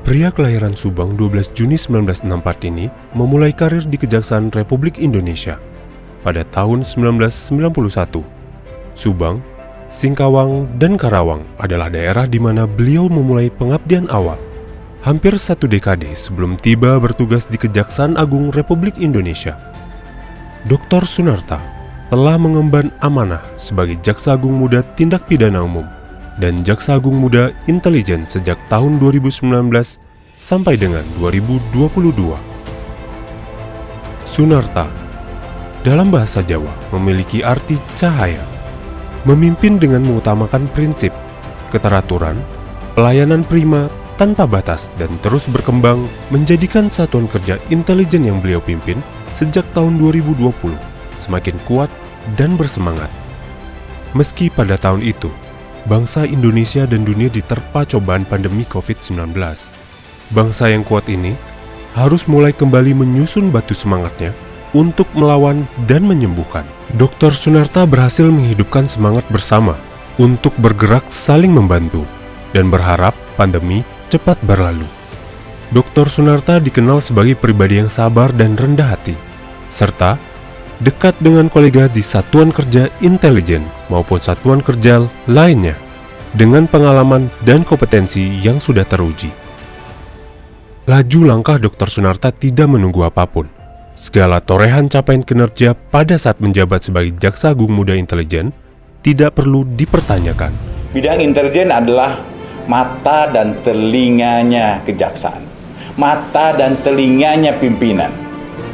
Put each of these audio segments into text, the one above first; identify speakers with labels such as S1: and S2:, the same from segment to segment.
S1: Pria kelahiran Subang 12 Juni 1964 ini memulai karir di Kejaksaan Republik Indonesia pada tahun 1991. Subang, Singkawang, dan Karawang adalah daerah di mana beliau memulai pengabdian awal. Hampir 1 dekade sebelum tiba bertugas di Kejaksaan Agung Republik Indonesia, Dr. Sunarta telah mengemban amanah sebagai Jaksa Agung Muda Tindak Pidana Umum dan Jaksa Agung Muda Intelijen sejak tahun 2019 sampai dengan 2022. Sunarta dalam bahasa Jawa memiliki arti cahaya, memimpin dengan mengutamakan prinsip, keteraturan, pelayanan prima tanpa batas dan terus berkembang menjadikan satuan kerja intelijen yang beliau pimpin sejak tahun 2020 semakin kuat dan bersemangat. Meski pada tahun itu, bangsa Indonesia dan dunia diterpa cobaan pandemi COVID-19, bangsa yang kuat ini harus mulai kembali menyusun batu semangatnya untuk melawan dan menyembuhkan. Dr. Sunarta berhasil menghidupkan semangat bersama untuk bergerak saling membantu dan berharap pandemi cepat berlalu. Dr. Sunarta dikenal sebagai pribadi yang sabar dan rendah hati, serta dekat dengan kolega di satuan kerja intelijen maupun satuan kerja lainnya dengan pengalaman dan kompetensi yang sudah teruji. Laju langkah Dr. Sunarta tidak menunggu apapun. Segala torehan capaian kinerja pada saat menjabat sebagai Jaksa Agung Muda Intelijen tidak perlu dipertanyakan.
S2: Bidang intelijen adalah mata dan telinganya kejaksaan, mata dan telinganya pimpinan.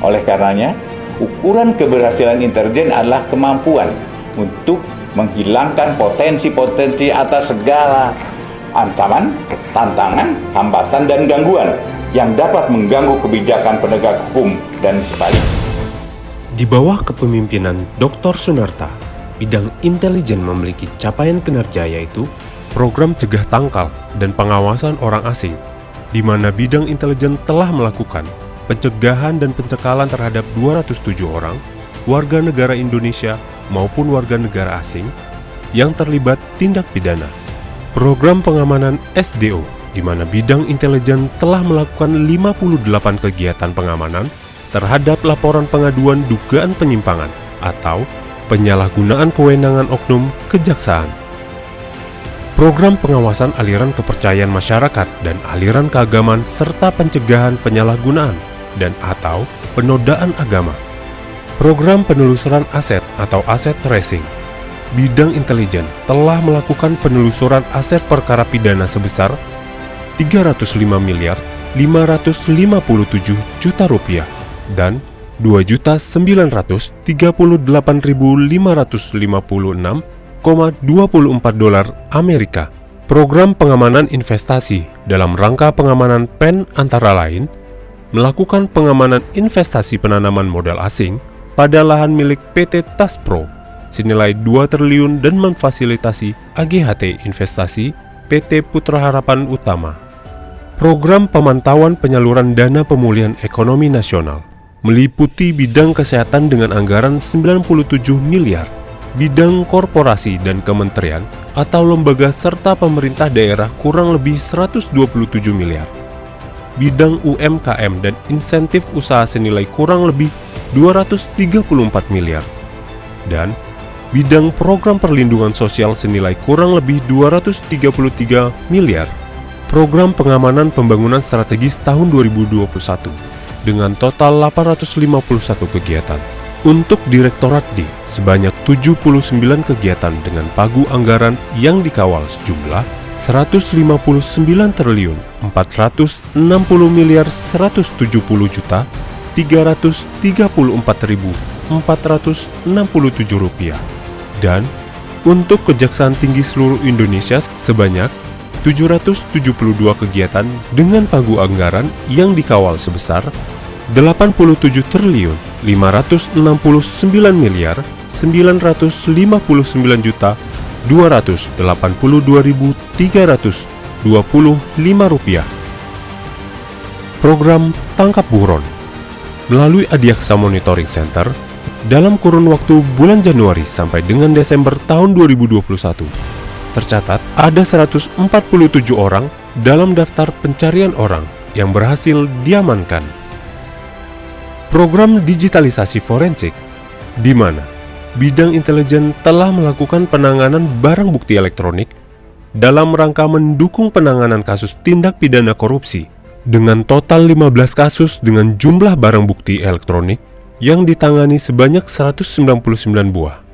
S2: Oleh karenanya, ukuran keberhasilan intelijen adalah kemampuan untuk menghilangkan potensi-potensi atas segala ancaman, tantangan, hambatan, dan gangguan yang dapat mengganggu kebijakan penegak hukum dan sebaliknya.
S1: Di bawah kepemimpinan Dr. Sunarta, bidang intelijen memiliki capaian kinerja yaitu program cegah tangkal dan pengawasan orang asing, di mana bidang intelijen telah melakukan pencegahan dan pencekalan terhadap 207 orang warga negara Indonesia maupun warga negara asing yang terlibat tindak pidana. Program pengamanan SDO, di mana bidang intelijen telah melakukan 58 kegiatan pengamanan terhadap laporan pengaduan dugaan penyimpangan atau penyalahgunaan kewenangan oknum kejaksaan. Program pengawasan aliran kepercayaan masyarakat dan aliran keagamaan serta pencegahan penyalahgunaan dan atau penodaan agama. Program penelusuran aset atau aset tracing. Bidang intelijen telah melakukan penelusuran aset perkara pidana sebesar 305.557 juta rupiah dan 2.938.556,24 dolar Amerika. Program pengamanan investasi dalam rangka pengamanan PEN antara lain melakukan pengamanan investasi penanaman modal asing pada lahan milik PT Taspro senilai 2 triliun dan memfasilitasi AGHT Investasi PT Putra Harapan Utama. Program pemantauan penyaluran dana pemulihan ekonomi nasional meliputi bidang kesehatan dengan anggaran 97 miliar, bidang korporasi dan kementerian atau lembaga serta pemerintah daerah kurang lebih 127 miliar, bidang UMKM dan insentif usaha senilai kurang lebih 234 miliar, dan bidang program perlindungan sosial senilai kurang lebih 233 miliar. Program pengamanan pembangunan strategis tahun 2021 dengan total 851 kegiatan. Untuk Direktorat D, sebanyak 79 kegiatan dengan pagu anggaran yang dikawal sejumlah 159 triliun 460 miliar 170 juta 334.467 rupiah. Dan untuk Kejaksaan Tinggi seluruh Indonesia sebanyak 772 kegiatan dengan pagu anggaran yang dikawal sebesar 87 triliun 569 miliar 959 juta 282.325 rupiah. Program Tangkap Buron melalui Adiaksa Monitoring Center dalam kurun waktu bulan Januari sampai dengan Desember tahun 2021 tercatat ada 147 orang dalam daftar pencarian orang yang berhasil diamankan. Program digitalisasi forensik, di mana bidang intelijen telah melakukan penanganan barang bukti elektronik dalam rangka mendukung penanganan kasus tindak pidana korupsi dengan total 15 kasus dengan jumlah barang bukti elektronik yang ditangani sebanyak 199 buah.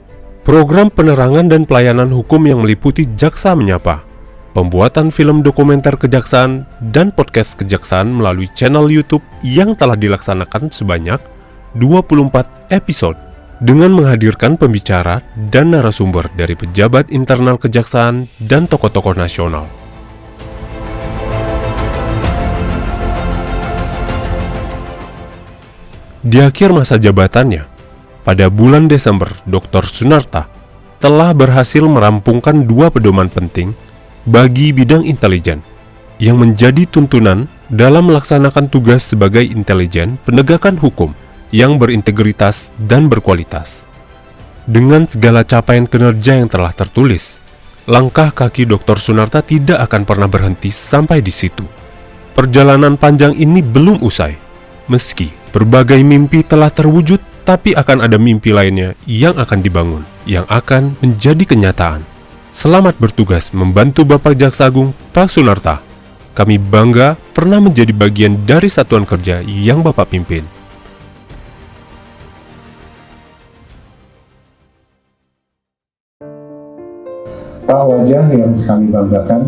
S1: Program penerangan dan pelayanan hukum yang meliputi Jaksa Menyapa, pembuatan film dokumenter kejaksaan, dan podcast kejaksaan melalui channel YouTube yang telah dilaksanakan sebanyak 24 episode dengan menghadirkan pembicara dan narasumber dari pejabat internal kejaksaan dan tokoh-tokoh nasional. Di akhir masa jabatannya, pada bulan Desember, Dr. Sunarta telah berhasil merampungkan 2 pedoman penting bagi bidang intelijen yang menjadi tuntunan dalam melaksanakan tugas sebagai intelijen penegakan hukum yang berintegritas dan berkualitas. Dengan segala capaian kinerja yang telah tertulis, langkah kaki Dr. Sunarta tidak akan pernah berhenti sampai di situ. Perjalanan panjang ini belum usai, meski berbagai mimpi telah terwujud, tapi akan ada mimpi lainnya yang akan dibangun, yang akan menjadi kenyataan. Selamat bertugas membantu Bapak Jaksa Agung, Pak Sunarta. Kami bangga pernah menjadi bagian dari satuan kerja yang Bapak pimpin.
S3: Pak, wajah yang kami banggakan,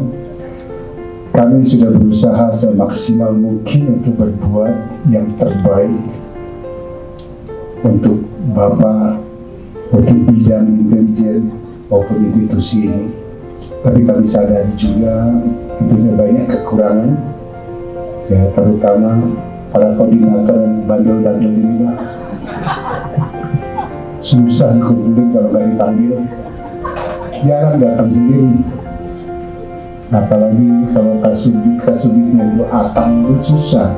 S3: kami sudah berusaha semaksimal mungkin untuk berbuat yang terbaik untuk Bapak, untuk bidang intelijen maupun institusi ini. Tapi kami sadari juga tentunya banyak kekurangan, ya, terutama para koordinator yang bandel-bandel ini, Pak. Susah dikumpulin kalau nggak dipanggil, jarang datang sendiri. Apalagi kalau kasubitnya itu Atang itu susah.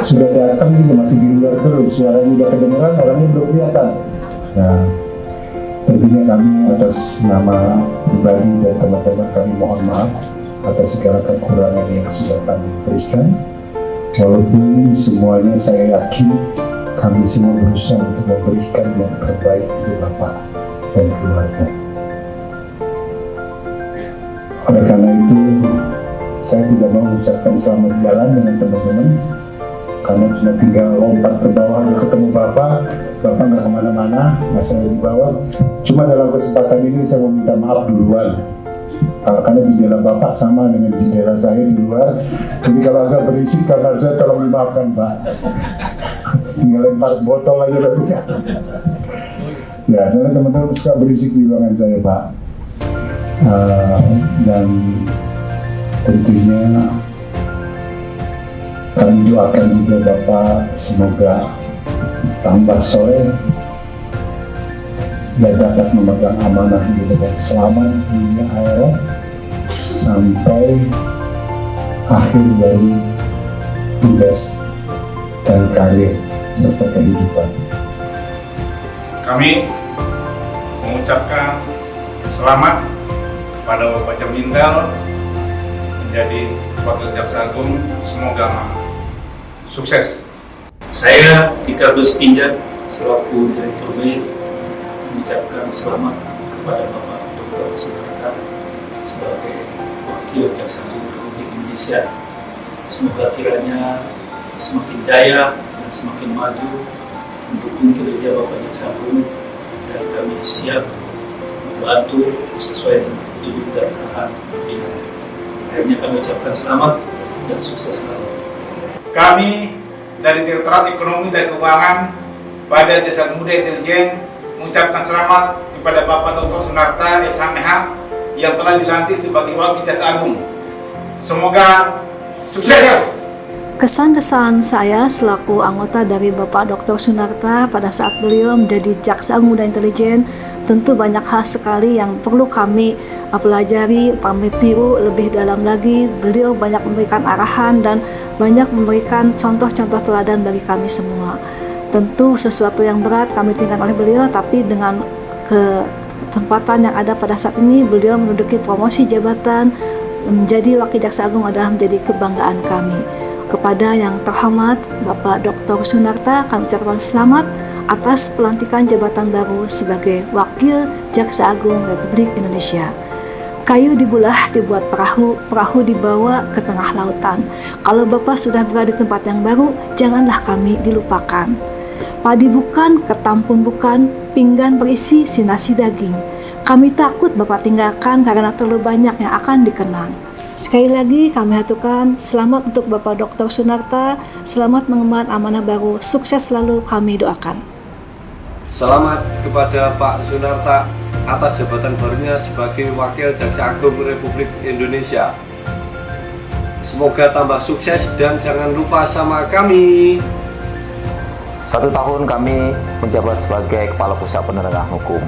S3: Sudah datang juga masih di luar terus, suaranya udah kedengeran, orangnya belum kelihatan. Nah, tentunya kami atas nama pribadi dan teman-teman kami mohon maaf atas segala kekurangan yang sudah kami berikan. Walaupun semuanya saya yakin kami semua berusaha untuk memberikan yang terbaik untuk Bapak dan keluarga. Oleh karena itu, saya tidak mau mengucapkan selamat jalan dengan teman-teman, karena cuma tinggal lompat ke bawah dan ketemu Bapak nggak kemana-mana, nggak saya di bawah. Cuma dalam kesempatan ini saya mau minta maaf duluan, karena jendela Bapak sama dengan jendela saya di luar. Jadi kalau agak berisik kamar saya, tolong dimaafkan, Pak. Tinggal lempar botol aja udah bisa. Ya, saya teman-teman suka berisik di ruangan saya, Pak. Dan tentunya kami doakan juga Bapak semoga tambah soleh dan dapat memegang amanah ini dengan selamat dunia akhirat sampai akhir dari tugas dan karir serta kehidupan.
S4: Kami mengucapkan selamat pada Bapak Jamintel menjadi Wakil Jaksa Agung, semoga sukses.
S5: Saya Ricardo Stinjak selaku Direktur BEI mengucapkan selamat kepada Bapak Dr. Sunarta sebagai Wakil Jaksa Agung Republik Indonesia. Semoga kiranya semakin jaya dan semakin maju mendukung kinerja Bapak Jaksa Agung, dan kami siap membantu sesuai dengan petunjuk dan arahan pimpinan. Akhirnya kami ucapkan selamat dan sukses selalu.
S4: Kami dari Direktorat Ekonomi dan Keuangan pada Jasa Muda Intelijen mengucapkan selamat kepada Bapak Dr. Sunarta SHMH yang telah dilantik sebagai Wakil Jaksa Agung. Semoga sukses.
S6: Kesan-kesan saya selaku anggota dari Bapak Dr. Sunarta pada saat beliau menjadi Jaksa Agung Muda Intelijen, tentu banyak hal sekali yang perlu kami pelajari, kami tiru lebih dalam lagi. Beliau banyak memberikan arahan dan banyak memberikan contoh-contoh teladan bagi kami semua. Tentu sesuatu yang berat kami tinggal oleh beliau, tapi dengan kesempatan yang ada pada saat ini, beliau menduduki promosi jabatan, menjadi Wakil Jaksa Agung adalah menjadi kebanggaan kami. Kepada yang terhormat Bapak Dr. Sunarta, kami ucapkan selamat atas pelantikan jabatan baru sebagai Wakil Jaksa Agung Republik Indonesia. Kayu dibelah dibuat perahu, perahu dibawa ke tengah lautan. Kalau Bapak sudah berada di tempat yang baru, janganlah kami dilupakan. Padi bukan, ketam pun bukan, pinggan berisi si nasi daging. Kami takut Bapak tinggalkan karena terlalu banyak yang akan dikenang. Sekali lagi kami haturkan selamat untuk Bapak Dr. Sunarta, selamat mengemban amanah baru, sukses selalu kami doakan.
S7: Selamat kepada Pak Sunarta atas jabatan barunya sebagai Wakil Jaksa Agung Republik Indonesia. Semoga tambah sukses dan jangan lupa sama kami.
S8: 1 tahun kami menjabat sebagai Kepala Pusat Penerangan Hukum.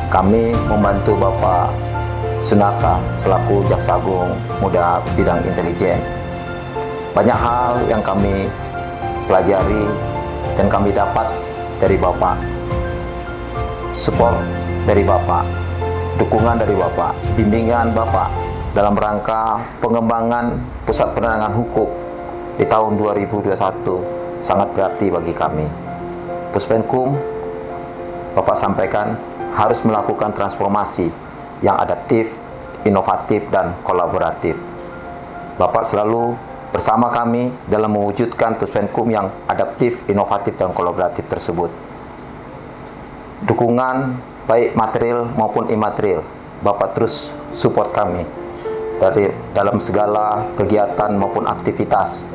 S8: Kami membantu Bapak Sunarta selaku Jaksa Agung Muda bidang intelijen. Banyak hal yang kami pelajari dan kami dapat dari Bapak. Support dari Bapak, dukungan dari Bapak, bimbingan Bapak dalam rangka pengembangan Pusat Penerangan Hukum di tahun 2021 sangat berarti bagi kami. Puspenkum, Bapak sampaikan, harus melakukan transformasi yang adaptif, inovatif, dan kolaboratif. Bapak selalu bersama kami dalam mewujudkan Puspenkum yang adaptif, inovatif, dan kolaboratif tersebut. Dukungan baik material maupun imaterial, Bapak terus support kami dalam segala kegiatan maupun aktivitas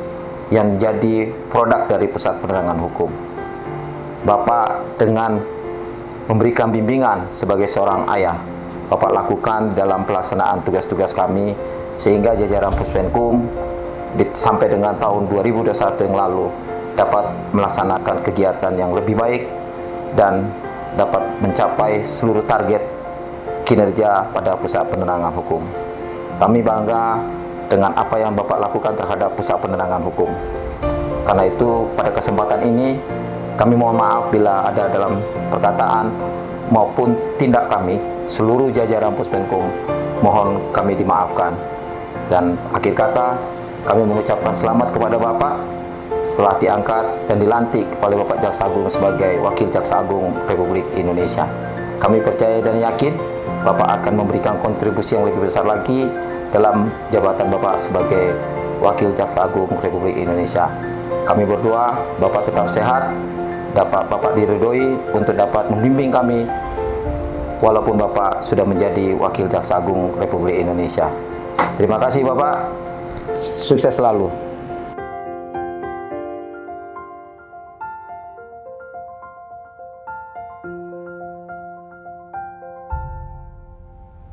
S8: yang jadi produk dari Pusat Penerangan Hukum. Bapak dengan memberikan bimbingan sebagai seorang ayah, Bapak lakukan dalam pelaksanaan tugas-tugas kami sehingga jajaran Puspenkum sampai dengan tahun 2021 yang lalu dapat melaksanakan kegiatan yang lebih baik dan dapat mencapai seluruh target kinerja pada Pusat Penerangan Hukum. Kami bangga dengan apa yang Bapak lakukan terhadap Pusat Penerangan Hukum. Karena itu pada kesempatan ini kami mohon maaf bila ada dalam perkataan maupun tindak kami, seluruh jajaran Puspenkum mohon kami dimaafkan. Dan akhir kata kami mengucapkan selamat kepada Bapak setelah diangkat dan dilantik oleh Bapak Jaksa Agung sebagai Wakil Jaksa Agung Republik Indonesia. Kami percaya dan yakin Bapak akan memberikan kontribusi yang lebih besar lagi dalam jabatan Bapak sebagai Wakil Jaksa Agung Republik Indonesia. Kami berdoa Bapak tetap sehat, dapat Bapak diridhoi untuk dapat membimbing kami walaupun Bapak sudah menjadi Wakil Jaksa Agung Republik Indonesia. Terima kasih Bapak, sukses selalu.